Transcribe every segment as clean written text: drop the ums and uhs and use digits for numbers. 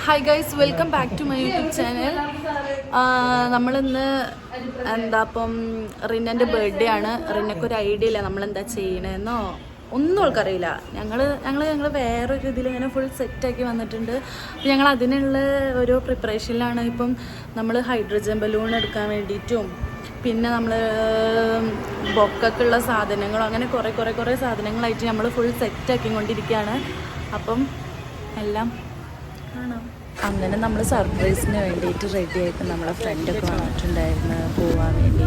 Hi guys, welcome back to my YouTube channel. നമ്മളിന്ന് ഇപ്പം റിന്നൻ്റെ birthday ആണ്. റിന്നക്കൊരു ഐഡിയ ഇല്ല നമ്മളെന്താ ചെയ്യണമെന്നോ ഒന്നും അവൾക്കറിയില്ല. ഞങ്ങൾ വേറൊരു ഇതിൽ ഇങ്ങനെ ഫുൾ സെറ്റാക്കി വന്നിട്ടുണ്ട്. അപ്പം ഞങ്ങൾ അതിനുള്ള ഓരോ പ്രിപ്പറേഷനിലാണ്. ഇപ്പം നമ്മൾ ഹൈഡ്രജൻ ബലൂൺ എടുക്കാൻ വേണ്ടിയിട്ടും പിന്നെ നമ്മൾ ബൊക്കൊക്കെയുള്ള സാധനങ്ങളും അങ്ങനെ കുറേ സാധനങ്ങളായിട്ട് നമ്മൾ ഫുൾ സെറ്റാക്കിക്കൊണ്ടിരിക്കുകയാണ്. അപ്പം എല്ലാം കാണാം. അങ്ങനെ നമ്മൾ സർപ്രൈസിന് വേണ്ടിയിട്ട് റെഡി ആയിട്ട് നമ്മളെ ഫ്രണ്ടൊക്കെ വന്നിട്ടുണ്ടായിരുന്നു പോവാൻ വേണ്ടി.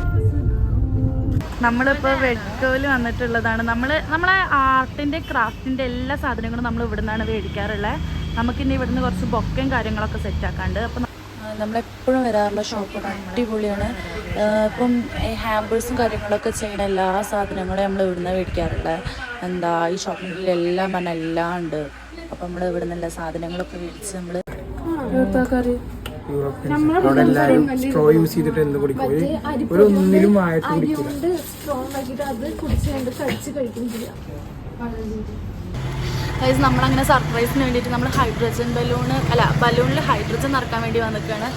നമ്മളിപ്പോൾ വെഡ്കോയിൽ വന്നിട്ടുള്ളതാണ്. നമ്മളെ ആർട്ടിൻ്റെ ക്രാഫ്റ്റിൻ്റെ എല്ലാ സാധനങ്ങളും നമ്മൾ ഇവിടെ നിന്നാണ് മേടിക്കാറുള്ളത്. നമുക്കിനി ഇവിടുന്ന് കുറച്ച് ബൊക്കയും കാര്യങ്ങളൊക്കെ സെറ്റാക്കാണ്ട്. അപ്പം നമ്മളെപ്പോഴും വരാറുള്ള ഷോപ്പ് അടിപൊളിയാണ്. ഇപ്പം ഹാമ്പേഴ്സും കാര്യങ്ങളൊക്കെ ചെയ്യുന്ന എല്ലാ സാധനങ്ങളും നമ്മൾ ഇവിടുന്ന് മേടിക്കാറുള്ളത്. ഈ ഷോപ്പിൽ എല്ലാം പറഞ്ഞാൽ എല്ലാം ഉണ്ട്. അപ്പം നമ്മൾ ഇവിടെ നിന്ന് എല്ലാ സാധനങ്ങളൊക്കെ മേടിച്ച് നമ്മൾ സ്ട്രോ യൂസ് ചെയ്തിട്ട് എന്ത് കുടിക്കും? ഒരു ഒന്നിലും നമ്മളങ്ങനെ സർപ്രൈസിന് വേണ്ടിയിട്ട് നമ്മൾ ഹൈഡ്രജൻ ബലൂണിൽ ഹൈഡ്രജൻ നിറക്കാൻ വേണ്ടി വന്നിട്ടാണ്.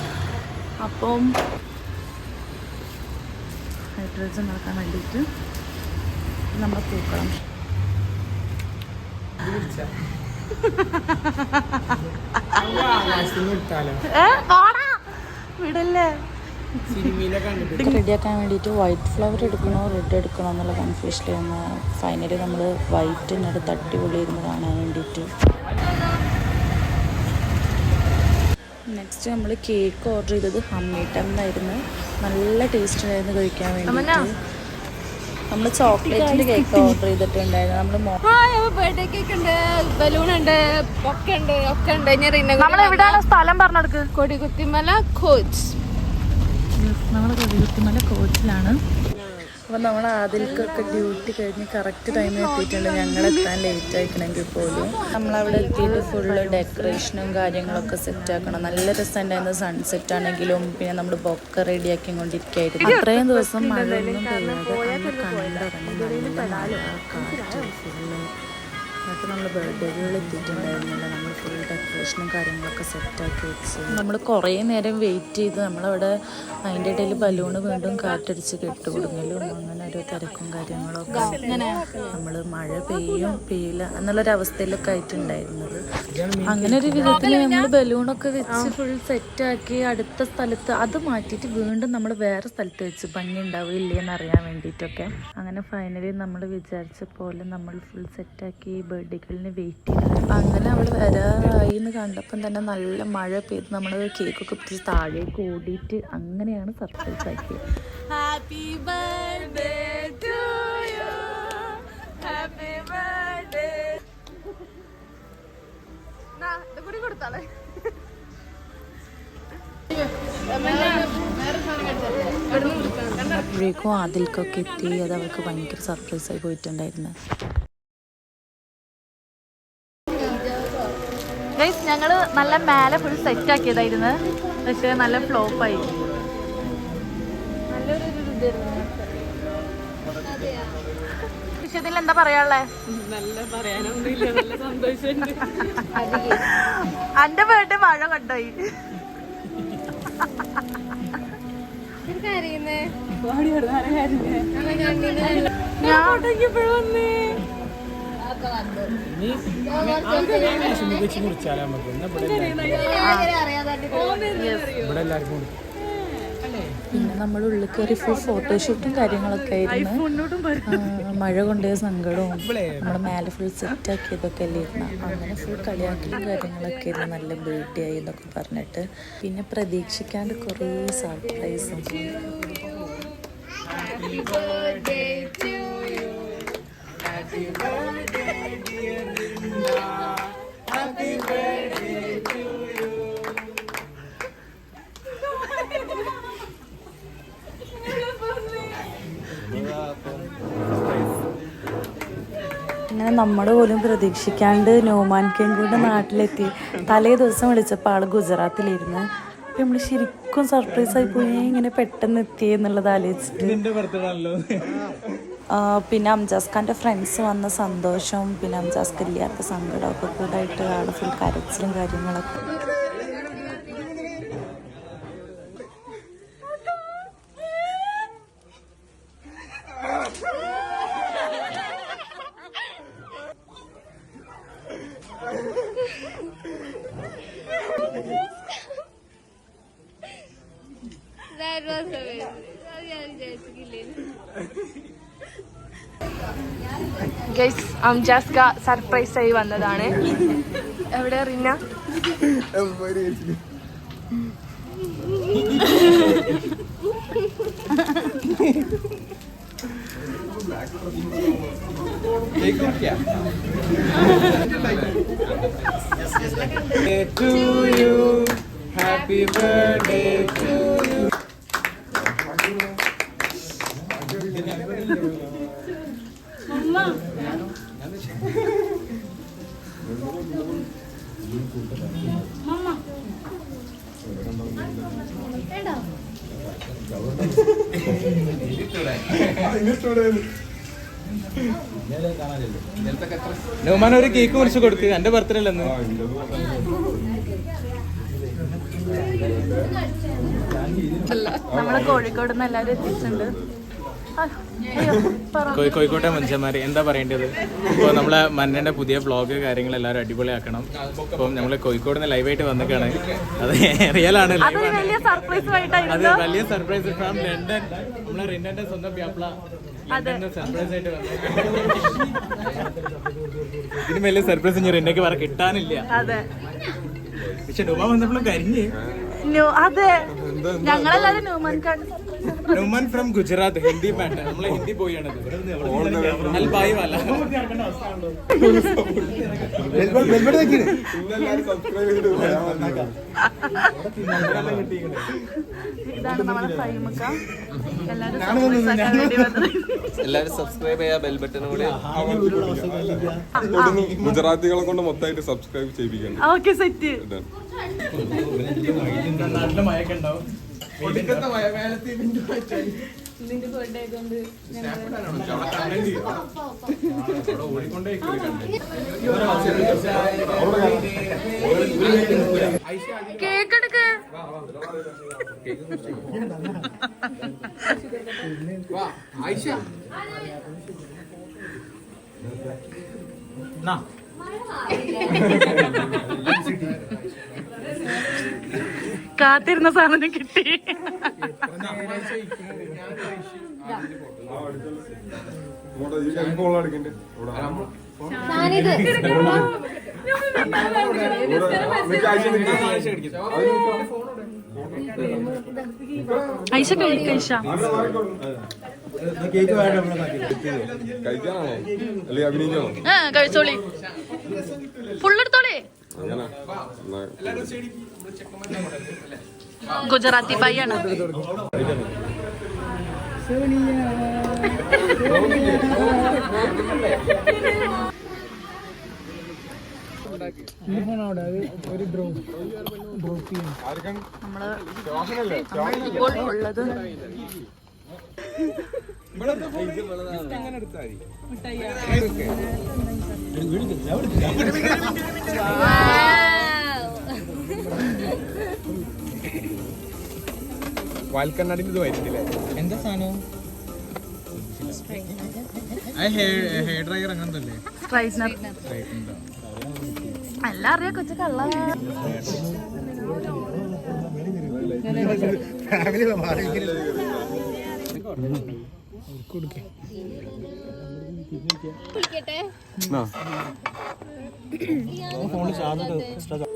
അപ്പം ഹൈഡ്രജൻ നിറക്കാൻ വേണ്ടിയിട്ട് നമ്മൾ പൂക്കളം വിടല്ലേ. റെഡിയാക്കാൻ വേണ്ടിയിട്ട് വൈറ്റ് ഫ്ലവർ എടുക്കണോ റെഡ് എടുക്കണോ എന്നുള്ള കൺഫ്യൂഷനിലായിരുന്നു. ഫൈനലി നമ്മൾ വൈറ്റിനോട് തട്ടിപൊളിയിരുന്നു കാണാൻ വേണ്ടിയിട്ട്. നെക്സ്റ്റ് നമ്മൾ കേക്ക് ഓർഡർ ചെയ്തത് ഹമ്മീട്ടന്നായിരുന്നു. നല്ല ടേസ്റ്റ് ഉണ്ടായിരുന്നു കഴിക്കാൻ വേണ്ടിയിട്ട്. നമ്മൾ ചോക്ലേറ്റിന്റെ കേക്ക് ഓർഡർ ചെയ്തിട്ടുണ്ടായിരുന്നു. ബർത്ത്ഡേ കേക്ക് ഉണ്ട്, ബലൂൺ ഉണ്ട്, ഒക്കെ ഉണ്ട്. നമ്മൾ എവിടെയാണ് സ്ഥലം പറഞ്ഞെടുക്ക്? കൊടികുത്തിമല കോച്ച്. നമ്മൾ കൊടികുത്തിമല കോച്ചിലാണ്. അപ്പം നമ്മൾ ആദിൽക്കൊക്കെ ഡ്യൂട്ടി കഴിഞ്ഞ് കറക്റ്റ് ടൈമിൽ എത്തിയിട്ടുണ്ട്. ഞങ്ങൾ എത്താൻ ലേറ്റ് ആയിക്കണമെങ്കിൽ പോലും നമ്മളവിടെ എത്തിയിട്ട് ഫുള്ള് ഡെക്കറേഷനും കാര്യങ്ങളൊക്കെ സെറ്റാക്കണം. നല്ല രസമുണ്ടായിരുന്നു. സൺസെറ്റ് ആണെങ്കിലും പിന്നെ നമ്മൾ ബൊക്ക റെഡിയാക്കി കൊണ്ടിരിക്കുകയായിരുന്നു. അത്രയും ദിവസം മഴയൊന്നും പെയ്യാതെ കണ്ടിറങ്ങി നല്ല മഴ കാറ്റ് ഫുള്ള്. എന്നിട്ട് നമ്മൾ ബർത്ത്ഡേകളിൽ എത്തിയിട്ടുണ്ടായിരുന്നില്ല. നമ്മൾ ഫുൾ ഡെക്കറേഷനും കാര്യങ്ങളൊക്കെ സെറ്റാക്കി വെച്ച് നമ്മൾ കുറേ നേരം വെയിറ്റ് ചെയ്ത് നമ്മളവിടെ അതിൻ്റെ ഇടയിൽ ബലൂണ് വീണ്ടും കാറ്റടിച്ച് കെട്ടുകൊടുങ്ങലും അങ്ങനെ ഒരു തിരക്കും കാര്യങ്ങളൊക്കെ നമ്മൾ മഴ പെയ്യില്ല എന്നുള്ളൊരവസ്ഥയിലൊക്കെ ആയിട്ടുണ്ടായിരുന്നത്. അങ്ങനെ ഒരു വിധത്തിൽ നമ്മൾ ബലൂണൊക്കെ വെച്ച് ഫുൾ സെറ്റാക്കി അടുത്ത സ്ഥലത്ത് അത് മാറ്റിയിട്ട് വീണ്ടും നമ്മൾ വേറെ സ്ഥലത്ത് വെച്ച് ഭംഗി ഉണ്ടാവില്ലേന്ന് അറിയാൻ വേണ്ടിയിട്ടൊക്കെ. അങ്ങനെ ഫൈനലി നമ്മൾ വിചാരിച്ച പോലെ നമ്മൾ ഫുൾ സെറ്റാക്കി ബർത്ത്ഡേകളിന് വെയിറ്റ് ചെയ്തു. അങ്ങനെ അവൾ വരാറായി എന്ന് കണ്ടപ്പം തന്നെ നല്ല മഴ പെയ്ത് നമ്മൾ കേക്കൊക്കെ പിടിച്ച് താഴേക്ക് ഓടിയിട്ട് അങ്ങനെയാണ് സർപ്രൈസ് ആക്കിയത്. Happy birthday to you, happy birthday. കൂടി കൊടുത്താലേ അപ്പോഴേക്കും ആദിൽക്കൊക്കെ എത്തി. അത് അവർക്ക് ഭയങ്കര സർപ്രൈസായി പോയിട്ടുണ്ടായിരുന്നു. ഞങ്ങൾ നല്ല മേലെ ഫുൾ സെറ്റ് ആക്കിയതായിരുന്നു, പക്ഷെ നല്ല ഫ്ലോപ്പായി. വിഷയത്തിൽ എന്താ പറയാനുള്ളേ? എന്റെ വീട്ടിൽ മഴ കൊണ്ടുപോയി. പിന്നെ നമ്മൾ ഉള്ളിൽ കയറി ഫുൾ ഫോട്ടോഷൂട്ടും കാര്യങ്ങളൊക്കെ ആയിരുന്നു. മഴ കൊണ്ടുപോയ സങ്കടവും നമ്മൾ മേലെ ഫുൾ സെറ്റാക്കിയതൊക്കെ അല്ലായിരുന്നു. അങ്ങനെ ഫുൾ കളിയാക്കലും കാര്യങ്ങളൊക്കെ ആയിരുന്നു. നല്ല ബർത്ത്ഡേ ആയി എന്നൊക്കെ പറഞ്ഞിട്ട് പിന്നെ പ്രതീക്ഷിക്കാണ്ട് കുറേ സർപ്രൈസും. അങ്ങനെ നമ്മൾ പോലും പ്രതീക്ഷിക്കാണ്ട് നോമാൻ കൂടെ നാട്ടിലെത്തി. തലേ ദിവസം വിളിച്ചപ്പോൾ ആൾ ഗുജറാത്തിലിരുന്ന്. അപ്പം നമ്മൾ ശരിക്കും സർപ്രൈസായി പോയി, ഇങ്ങനെ പെട്ടെന്ന് എത്തിയെന്നുള്ളത് ആലോചിച്ചിട്ട്. പിന്നെ അംജാസ് ഖാൻ്റെ ഫ്രണ്ട്സ് വന്ന സന്തോഷവും പിന്നെ അംജാസ് ഖാൻ ഇല്ലാത്ത സങ്കടമൊക്കെ കൂടായിട്ട് ആൾ ഫുൾ കരച്ചിലും കാര്യങ്ങളൊക്കെ. That was amazing. ഞാൻ വിചാരിച്ചിട്ടില്ലേനു. ഗൈസ് അംജാസ്ക സർപ്രൈസ് ആയി വന്നതാണ്. എവിടെ Rina? To you, happy birthday to you. Noman ഒരു കേക്ക് മുറിച്ച് കൊടുക്ക്. എന്റെ ബർത്ത്ഡേ അല്ലെന്ന്. നമ്മള് കോഴിക്കോട് നിന്ന് എല്ലാവരും എത്തിയിട്ടുണ്ട്. കോഴിക്കോട്ടെ മനുഷ്യന്മാര് എന്താ പറയേണ്ടത്? ഇപ്പോൾ നമ്മളെ മന്നന്റെ പുതിയ വ്ളോഗ് കാര്യങ്ങൾ എല്ലാവരും അടിപൊളിയാക്കണം. ഇപ്പം നമ്മള് കോഴിക്കോട് നിന്ന് ലൈവായിട്ട് വന്നിക്കാണ്. അത് റിയലാണ്, അത് വലിയ സർപ്രൈസ് അത് ആയിട്ടായിരുന്നു. വലിയ സർപ്രൈസ് ഫ്രം ലണ്ടൻ. നമ്മളെ റിന്നന്റെ സ്വന്തം പ്യാപ്ല സർപ്രൈസ് ആയിട്ട് വന്നു. ഇതിന് വലിയ സർപ്രൈസ് ഇനി റിന്നയ്ക്ക് വേറെ കിട്ടാനില്ല. അതെ പക്ഷെ ഡുബ വന്നപ്പോഴും കരിഞ്ഞ്. അതെ ഞങ്ങളെല്ലാരും ന്യൂമാൻകാണ്. നുമൻ ഫ്രം ഗുജറാത്ത്, ഹിന്ദി പാട്ട്. നമ്മളെ ഹിന്ദി പോയാണത്. അൽബായി വാല ഇതാണ് നമ്മളെ ഫൈമക്ക. എല്ലാരും സബ്സ്ക്രൈബ് ചെയ്യാ, ബെൽ ബട്ടൺ കൂടി. ഗുജറാത്തികളെ കൊണ്ട് മൊത്തമായിട്ട് സബ്സ്ക്രൈബ് ചെയ്യിപ്പിക്കണം. Okay set. നാട്ടില് മഴയൊക്കെ ഉണ്ടാവും. നിന്റെ ബർത്ത്ഡേ ആയതുകൊണ്ട് കേക്ക് എടുക്ക്. കാത്തിരുന്ന സാധനം കിട്ടി. ഐഷ കഴിക്കൈഷ കഴിക്കാനാണോ അല്ലെ അഭിനയിക്കാണോ? കഴിച്ചോളി, ഫുള്ളെടുത്തോളി. ഗുജറാത്തി പയ്യാണ്. നമ്മള് ഇപ്പോൾ ഉള്ളത് വാൽക്കണ്ണാടിന്റെ ഇത് വരുന്നില്ലേ? എന്താ സാധനം? ഹെയർ ഡ്രയർ അങ്ങനല്ലേ? സ്ട്രൈറ്റ്നർ. എല്ലാം അറിയാം കൊച്ചു കള്ള.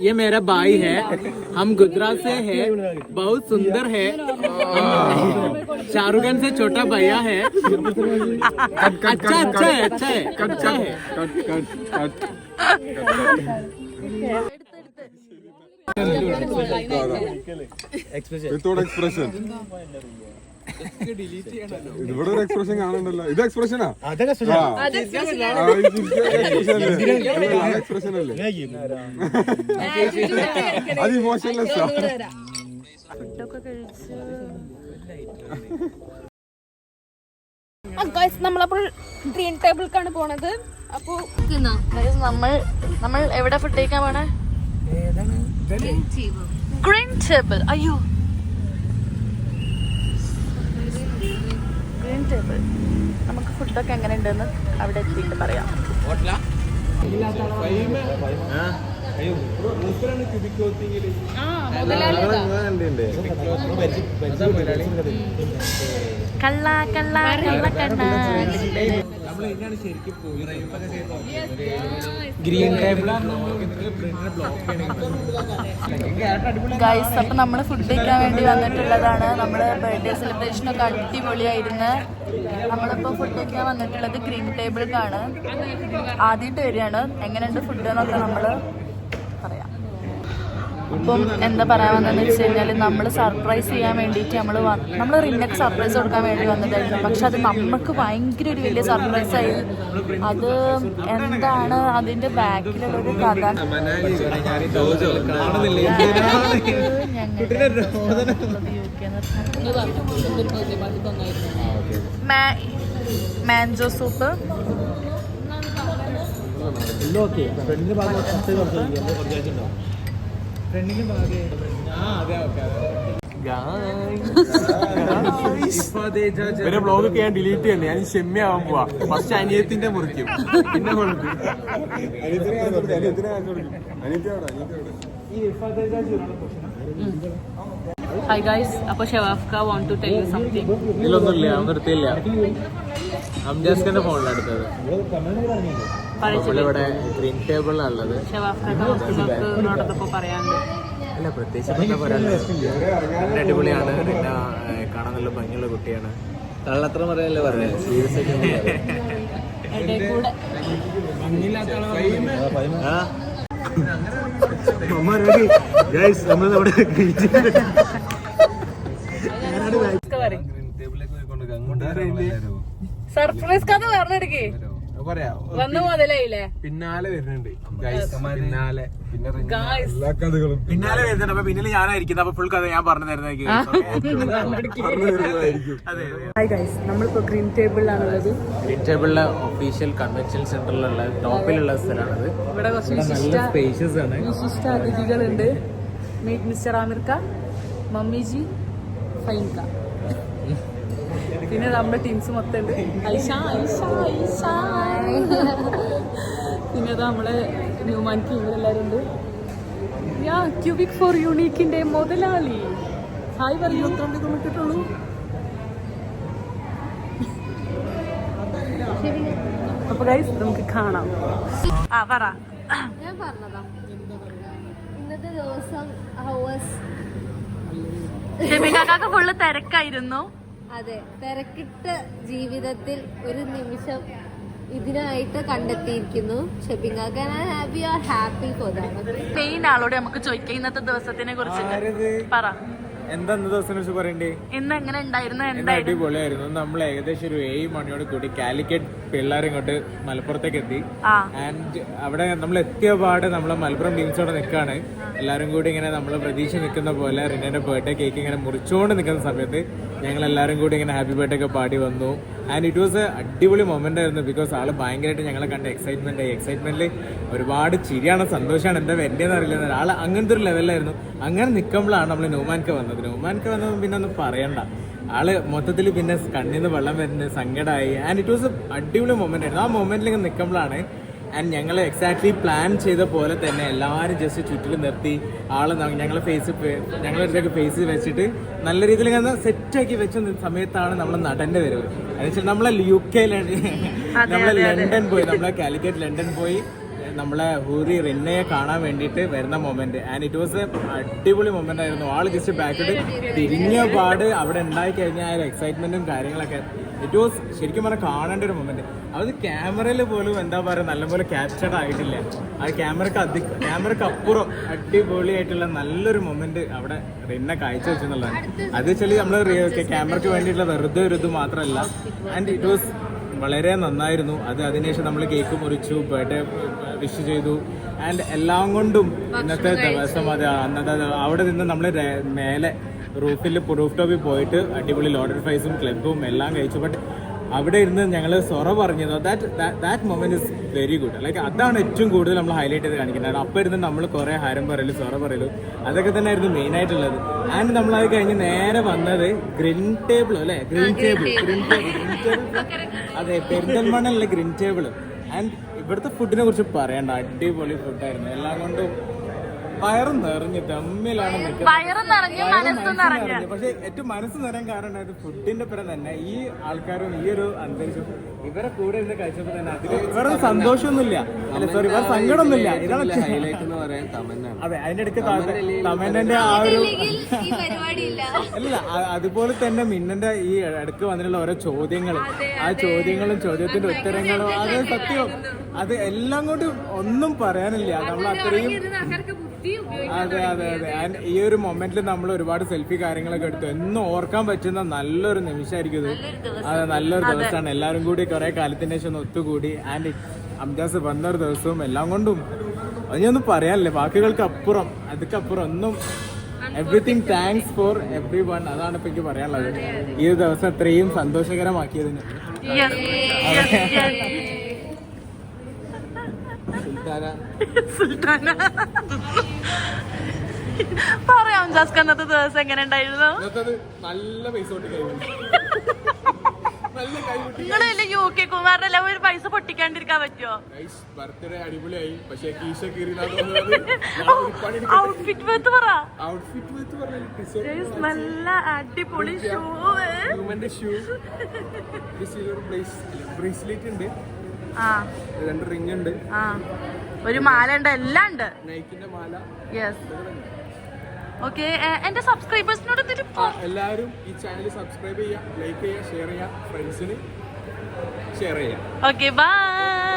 ये मेरा भाई है, हम गुजरात से है, बहुत सुंदर है, शाहरुख खान से छोटा भैया है, अच्छा अच्छा है, अच्छा है, अच्छा है. Without expression. ഇവിടെ ഒരു എക്സ്പ്രഷൻ കാണണ്ടല്ലോ. ഇത് എക്സ്പ്രഷനാ? എക്സ്പ്രഷൻ അല്ലേ? അത് ഇമോഷൻലെസ്സാ. ഫുഡൊക്കെ കഴിച്ച് നമ്മളപ്പോൾ ഗ്രീൻ ടേബിൾക്കാണ് പോണത്. അപ്പൊ നമ്മൾ എവിടെ ഫുഡ് കഴിക്കാൻ പോണേ? Green table. അയ്യോ, ഗ്രീൻ ടേബിൾ. നമുക്ക് ഫുഡൊക്കെ എങ്ങനെ ഉണ്ടെന്ന് അവിടെ എത്തിയിട്ട് പറയാം. കള്ള കള്ള കള്ള കണ്ണ. ഗ്രീൻ ടേബിൾ ഗൈസ്, അപ്പൊ നമ്മള് ഫുഡ് കഴിക്കാൻ വേണ്ടി വന്നിട്ടുള്ളതാണ്. നമ്മുടെ ബർത്ത്ഡേ സെലിബ്രേഷൻ ഒക്കെ അടിപൊളിയായിരുന്നു. നമ്മളിപ്പോ ഫുഡ് കഴിക്കാൻ വന്നിട്ടുള്ളത് ഗ്രീൻ ടേബിൾക്കാണ്. ആദ്യമായിട്ട് വരികയാണ്. എങ്ങനെയുണ്ട് ഫുഡ് എന്നൊക്കെ നമ്മള് പറയാം. ഇപ്പം എന്താ പറയാൻ വന്നതെന്ന് വെച്ച് കഴിഞ്ഞാൽ നമ്മൾ സർപ്രൈസ് ചെയ്യാൻ വേണ്ടിയിട്ട് നമ്മൾ റിന്നക്ക് സർപ്രൈസ് കൊടുക്കാൻ വേണ്ടി വന്നതായിരുന്നു. പക്ഷെ അത് നമുക്ക് ഭയങ്കര ഒരു വലിയ സർപ്രൈസായി. അത് എന്താണ് അതിൻ്റെ ബാക്കിലുള്ളൊരു കഥ മാൻജോ സൂപ്പ്. ഇവരെ ബ്ലോഗൊക്കെ ഞാൻ ഡിലീറ്റ് ചെയ്യണ്ടേ. ഞാൻ ക്ഷമ്യാവാൻ പോവാ. ഫസ്റ്റ് അനിയത്തിന്റെ മുറിക്കും, പിന്നെ കൊടുക്കും. Hi guys, അപ്പൊ ഷവാഫ്ക want to tell you something. ഇതിലൊന്നുമില്ല, ഒന്നും എടുത്തില്ല. അംജാസ്കന്റെ ഫോണിലാണ് എടുത്തത്. നമ്മളിവിടെ ഗ്രീൻ ടേബിളിലാണ് ഉള്ളത്. ഷവാഫ്കോടൊപ്പം പറയാണ്ട്. അല്ല, പ്രത്യേകിച്ച് എന്താ പറയാനുള്ളത്, നല്ല അടിപൊളിയാണ്. പിന്നെ കാണാൻ നല്ല ഭംഗിയുള്ള കുട്ടിയാണ്. കള്ളത്ര പറയല്ലേ പറഞ്ഞത്. സീരിയസ് സർപ്രൈസ് കഥ പറഞ്ഞെടുക്കേ വന്നു മുതലായില്ലേ. പിന്നാലെ വരുന്നുണ്ട്, പിന്നാലെ വരുന്നുണ്ട്. അപ്പൊ പിന്നിൽ ഞാനായിരിക്കുന്നത്. അപ്പൊ ഫുൾ കഥ ഞാൻ പറഞ്ഞു തരുന്നതായിരിക്കും. നമ്മളിപ്പോ ഗ്രീൻ ടേബിളിലാണുള്ളത്. ഗ്രീൻ ടേബിളിലെ ഒഫീഷ്യൽ കൺവെൻഷൻ സെന്ററിലുള്ള ടോപ്പിലുള്ള സ്ഥലമാണത്. ഇവിടെ കുറച്ച് നല്ല സ്പേഷ്യസ് ആണ്. വിശിഷ്ട അതിഥികളുണ്ട്. മീറ്റ് മിസ്റ്റർ ആമിർക്ക, മമ്മിജി, ഫൈൻക, പിന്നെ നമ്മുടെ ടീംസ് മൊത്തം ഉണ്ട്. ഐഷ ഐഷ ഐഷ പിന്നെ നമ്മളെ ന്യൂമാൻ ടീമിലെല്ലാവരും ഉണ്ട്. ക്യൂബിക് ഫോർ യൂണീക്കിന്റെ മുതലാളി ഹായ് പറയൂ. ഇട്ടിട്ടുള്ളൂ. അപ്പൊ ഗൈസ് നമുക്ക് കാണാം. പറ. ഞാൻ പറഞ്ഞതാ ഇന്നത്തെ ദിവസം ഫുള്ള് തിരക്കായിരുന്നു. അതെ, തിരക്കിട്ട ജീവിതത്തിൽ ഒരു നിമിഷം ഇതിനായിട്ട് കണ്ടെത്തിയിരിക്കുന്നു. ഷെബിങ്ങാക്കാൻ happy or happy for that. Main ആളോട് നമുക്ക് ചോദിക്കാം ഇന്നത്തെ ദിവസത്തിനെ കുറിച്ച്. പറ, എന്താ ദിവസം കുറിച്ച് പറയണ്ടേ? ഇന്ന് എങ്ങനെ ഉണ്ടായിരുന്നു? അടിപൊളിയായിരുന്നു. നമ്മൾ ഏകദേശം ഒരു 7 മണിയോട് കൂടി കാലിക്കറ്റ് പിള്ളേർ ഇങ്ങോട്ട് മലപ്പുറത്തേക്ക് എത്തി. ആൻഡ് അവിടെ നമ്മൾ എത്തിയ പാട് നമ്മളെ മലപ്പുറം ടീംസോടെ നിൽക്കുകയാണ്. എല്ലാവരും കൂടി ഇങ്ങനെ നമ്മൾ പ്രതീക്ഷ നിൽക്കുന്ന പോലെ റിനയുടെ ബർത്ത്ഡേ കേക്ക് ഇങ്ങനെ മുറിച്ചുകൊണ്ട് നിൽക്കുന്ന സമയത്ത് ഞങ്ങൾ എല്ലാവരും കൂടി ഇങ്ങനെ ഹാപ്പി ബർത്ത്ഡേ ഒക്കെ പാടി വന്നു. ആൻഡ് ഇറ്റ് വാസ് എ അടിപൊളി മൊമെന്റ് ആയിരുന്നു. ബിക്കോസ് ആള് ഭയങ്കരമായിട്ട് ഞങ്ങളെ കണ്ട എക്സൈറ്റ്മെന്റിൽ ഒരുപാട് ചിരിയാണ്, സന്തോഷമാണ്. എന്താ വരേണ്ടതെന്ന് അറിയില്ല. ആള് അങ്ങനത്തെ ഒരു ലെവലിലായിരുന്നു. അങ്ങനെ നിൽക്കുമ്പോഴാണ് നമ്മൾ ന്യൂമാൻക്ക് വന്നത്. പിന്നെ ഒന്നും പറയണ്ട. ആള് മൊത്തത്തിൽ പിന്നെ കണ്ണിന്ന് വെള്ളം വരുന്നത്, സങ്കടമായി. ആൻഡ് ഇറ്റ് വാസ് എ അടിപൊളി മൊമെന്റ് ആയിരുന്നു. ആ മൊമെന്റിൽ ഇങ്ങനെ നിൽക്കുമ്പോഴാണ് ആൻഡ് ഞങ്ങൾ എക്സാക്ട്ലി പ്ലാൻ ചെയ്ത പോലെ തന്നെ എല്ലാവരും ജസ്റ്റ് ചുറ്റിലും നിർത്തി ആള് ഞങ്ങളെ ഞങ്ങളുടെ ഫേസ് വെച്ചിട്ട് നല്ല രീതിയിൽ ഇങ്ങനെ സെറ്റാക്കി വെച്ച സമയത്താണ് നമ്മളെ നടന്റെ വരവ്. എന്നുവെച്ചാൽ നമ്മളെ UK നമ്മളെ ലണ്ടൻ പോയി, നമ്മളെ കാലിക്കറ്റ് ലണ്ടൻ പോയി നമ്മളെ ഹൂറി റിന്നയെ കാണാൻ വേണ്ടിയിട്ട് വരുന്ന moment. And it was A അടിപൊളി മൊമെന്റ് ആയിരുന്നു. ആള് ജസ്റ്റ് ബാക്കിട്ട് തിരിഞ്ഞ പാട് അവിടെ ഉണ്ടായി കഴിഞ്ഞാൽ ആ ഒരു എക്സൈറ്റ്മെന്റും കാര്യങ്ങളൊക്കെ ഇറ്റ് വാസ് ശരിക്കും പറഞ്ഞാൽ കാണേണ്ട ഒരു മൊമെന്റ്. അത് ക്യാമറയിൽ പോലും എന്താ പറയുക നല്ലപോലെ ക്യാപ്ചർഡ് ആയിട്ടില്ല. അത് ക്യാമറക്ക് അപ്പുറം അടിപൊളിയായിട്ടുള്ള നല്ലൊരു മൊമെന്റ് അവിടെ റിന്നെ കാഴ്ച വെച്ചെന്നുള്ളതാണ്. അത് വെച്ചാൽ നമ്മൾ ക്യാമറയ്ക്ക് വേണ്ടിയിട്ടുള്ള വെറുതെ ഒരു ഇത് മാത്രമല്ല. ആൻഡ് ഇറ്റ് വാസ് വളരെ നന്നായിരുന്നു. അതിനുശേഷം നമ്മൾ കേക്ക് മുറിച്ചു, ബർത്ത്ഡേ വിഷ് ചെയ്തു. ആൻഡ് എല്ലാം കൊണ്ടും ഇന്നത്തെ ദിവസം അന്നത്തെ അവിടെ നിന്ന് നമ്മൾ മേലെ റൂഫ് ടോപ്പിൽ പോയിട്ട് അടിപൊളി ലോഡഡ് ഫ്രൈസും ക്ലബും എല്ലാം കഴിച്ചു. ബട്ട് അവിടെ ഇരുന്ന് ഞങ്ങൾ സൊറ പറഞ്ഞത് that moment is very good. Like അതാണ് ഏറ്റവും കൂടുതൽ നമ്മൾ ഹൈലൈറ്റ് ചെയ്ത് കാണിക്കുന്നത്. അപ്പം ഇരുന്ന് നമ്മൾ കുറേ ഹരം പറയലും സൊറ പറയലും അതൊക്കെ തന്നെ ആയിരുന്നു മെയിൻ ആയിട്ടുള്ളത്. ആൻഡ് നമ്മളത് കഴിഞ്ഞ് നേരെ വന്നത് ഗ്രീൻ ടേബിൾ അല്ലേ, ഗ്രീൻ ടേബിൾ അതെ, പെരിന്തൽമണ്ണ ഗ്രീൻ ടേബിൾ. ആൻഡ് ഇവിടുത്തെ ഫുഡിനെ കുറിച്ച് പറയണ്ട, അടിപൊളി ഫുഡായിരുന്നു. എല്ലാം കൊണ്ടും വയറും നിറഞ്ഞ് തമ്മിലാണ് പക്ഷെ ഏറ്റവും മനസ്സ് നിറയാൻ കാരണം ഫുഡിന്റെ പരം തന്നെ ഈ ആൾക്കാരും ഈ ഒരു അന്തരീക്ഷം ഇവരെ കൂടെ ഇരുന്ന് കഴിച്ചപ്പോ തന്നെ അതിൽ ഇവരുടെ സന്തോഷമൊന്നുമില്ല, അല്ല സോറി ഇവരുടെ സങ്കടമൊന്നുമില്ല. ഇതാണ് ഹൈലൈറ്റ് എന്ന് പറയാൻ തമന്നാണ്. അതെ, അതിന്റെ ഇടയ്ക്ക് തമന്നന്റെ ആ ഒരു അല്ല അതുപോലെ തന്നെ മിന്നന്റെ ഈ ഇടയ്ക്ക് വന്നിട്ടുള്ള ഓരോ ചോദ്യങ്ങൾ, ആ ചോദ്യങ്ങളും ചോദ്യത്തിന്റെ ഉത്തരങ്ങളും അത് സത്യം അത് എല്ലാം കൊണ്ട് ഒന്നും പറയാനില്ല. നമ്മൾ അത്രയും അതെ അതെ അതെ. ആൻഡ് ഈ ഒരു മൊമെന്റിൽ നമ്മൾ ഒരുപാട് സെൽഫി കാര്യങ്ങളൊക്കെ എടുത്തു. എന്നും ഓർക്കാൻ പറ്റുന്ന നല്ലൊരു നിമിഷമായിരിക്കും ഇത്. അതെ, നല്ലൊരു ദിവസമാണ്. എല്ലാവരും കൂടി കുറെ കാലത്തിന് ശേഷം ഒത്തുകൂടി. ആൻഡ് അംജാസ് വന്നൊരു ദിവസവും എല്ലാം കൊണ്ടും അതിനൊന്നും പറയാനില്ല, വാക്കുകൾക്ക് അപ്പുറം അതൊക്കപ്പുറം ഒന്നും. Everything thanks for every one. അതാണ് ഇപ്പൊ എനിക്ക് പറയാനുള്ളത് ഈ ഒരു ദിവസം ഇത്രയും സന്തോഷകരമാക്കിയതിന്. പറയാം ജാസ്ക, അന്നത്തെ ദിവസം എങ്ങനെ ഉണ്ടായിരുന്നു? നല്ല പൈസ നിങ്ങളല്ലേ UK കുമാറിനല്ല ഒരു പൈസ പൊട്ടിക്കാണ്ടിരിക്കാൻ പറ്റുമോ? ബർത്ത്ഡേ അടിപൊളിയായി, പക്ഷേ കീശ ഔട്ട്ഫിറ്റ് വെത്ത് പറ. ഔട്ട്ഫിറ്റ് നല്ല അടിപൊളി ഷൂ, ബ്രേസ്ലെറ്റ് ഉണ്ട്, ആ 2 റിംഗ് ഉണ്ട്, ആ ഒരു മാല ഉണ്ട്, എല്ലാം ഉണ്ട്. നൈക്കിന്റെ മാല. യെസ്. ഓക്കെ, എന്റെ സബ്സ്ക്രൈബേഴ്സിനോട് എല്ലാവരും ഈ ചാനൽ സബ്സ്ക്രൈബ് ചെയ്യുക, ലൈക്ക് ചെയ്യുക, ഷെയർ ചെയ്യുക, ഫ്രണ്ട്സിന് ഷെയർ ചെയ്യുക. Okay, by.